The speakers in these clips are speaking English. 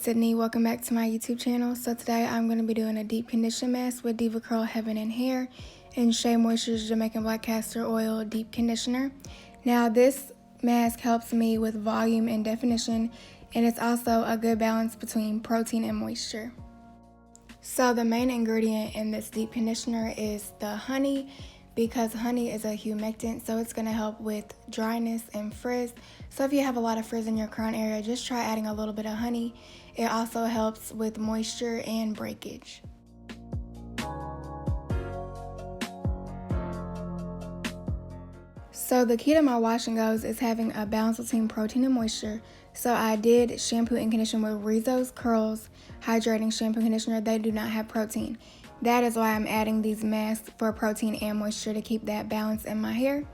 Sydney. Welcome back to my YouTube channel. So today I'm going to be doing a deep condition mask with Diva Curl Heaven and Hair and Shea Moisture's Jamaican Black Castor Oil Deep Conditioner. Now this mask helps me with volume and definition, and it's also a good balance between protein and moisture. So the main ingredient in this deep conditioner is the honey, because honey is a humectant, so it's going to help with dryness and frizz. So if you have a lot of frizz in your crown area, just try adding a little bit of honey. It also helps with moisture and breakage. So the key to my wash and goes is having a balance between protein and moisture. So I did shampoo and condition with Rizzo's Curls Hydrating Shampoo and Conditioner. They do not have protein. That is why I'm adding these masks for protein and moisture to keep that balance in my hair.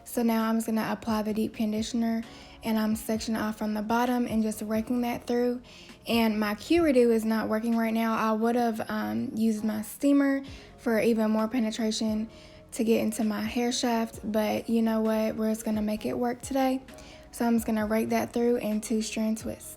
So now I'm just going to apply the deep conditioner, and I'm sectioning off from the bottom and just raking that through. And my Q-Redo is not working right now. I would have used my steamer for even more penetration to get into my hair shaft, but you know what, we're just going to make it work today. So I'm just going to rake that through and 2-strand twist.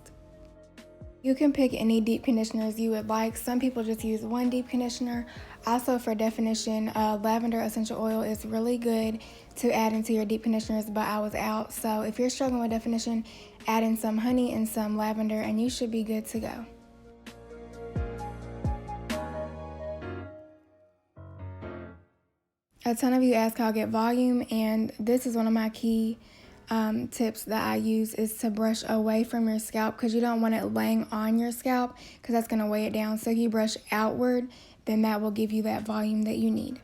You can pick any deep conditioners you would like. Some people just use one deep conditioner. Also for definition, lavender essential oil is really good to add into your deep conditioners, but I was out. So if you're struggling with definition, add in some honey and some lavender and you should be good to go. A ton of you ask how I get volume, and this is one of my key tips that I use is to brush away from your scalp, because you don't want it laying on your scalp because that's going to weigh it down. So if you brush outward, then that will give you that volume that you need.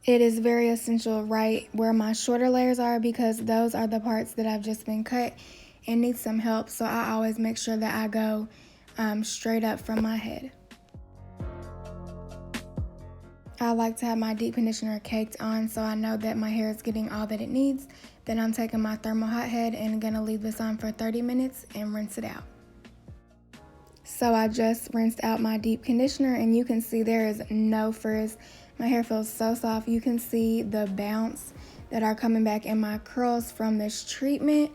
It is very essential right where my shorter layers are, because those are the parts that have just been cut and need some help. So I always make sure that I go straight up from my head. I like to have my deep conditioner caked on so I know that my hair is getting all that it needs. Then I'm taking my thermal hot head and gonna leave this on for 30 minutes and rinse it out. So I just rinsed out my deep conditioner, and you can see there is no frizz. My hair feels so soft. You can see the bounce that are coming back in my curls from this treatment.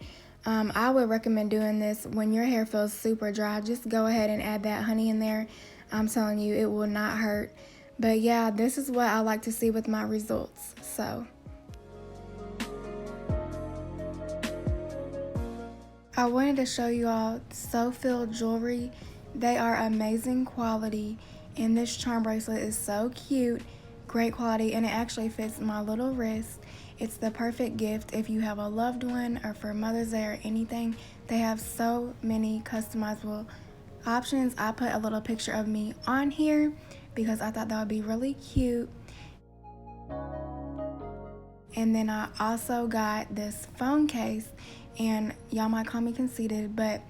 I would recommend doing this when your hair feels super dry. Just go ahead and add that honey in there. I'm telling you, it will not hurt. But yeah, this is what I like to see with my results. So I wanted to show you all Soufeel Jewelry. They are amazing quality, and this charm bracelet is so cute, great quality, and it actually fits my little wrist. It's the perfect gift if you have a loved one or for Mother's Day or anything. They have so many customizable options. I put a little picture of me on here because I thought that would be really cute. And then I also got this phone case, and y'all might call me conceited, but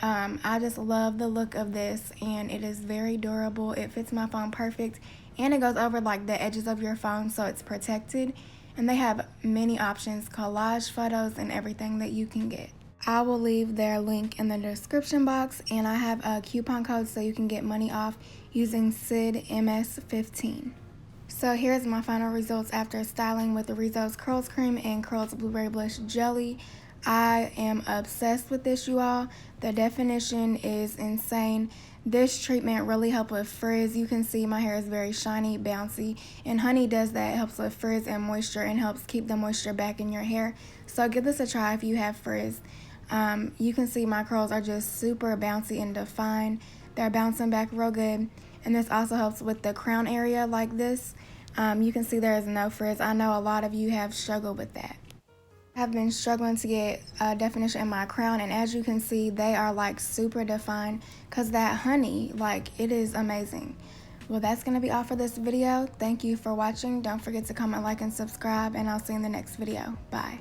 I just love the look of this, and it is very durable. It fits my phone perfect, and it goes over like the edges of your phone, so it's protected. And they have many options, collage photos and everything that you can get. I will leave their link in the description box, and I have a coupon code so you can get money off using SYD MS15. So here's my final results after styling with the Rizzo's Curls Cream and Curls Blueberry Blush Jelly. I am obsessed with this, you all. The definition is insane. This treatment really helped with frizz. You can see my hair is very shiny, bouncy, and honey does that. It helps with frizz and moisture and helps keep the moisture back in your hair. So give this a try if you have frizz. You can see my curls are just super bouncy and defined. They're bouncing back real good. And this also helps with the crown area like this. You can see there is no frizz. I know a lot of you have struggled with that. I've been struggling to get definition in my crown, and as you can see, they are like super defined because that honey, like, it is amazing. Well, that's going to be all for this video. Thank you for watching. Don't forget to comment, like, and subscribe, and I'll see you in the next video. Bye.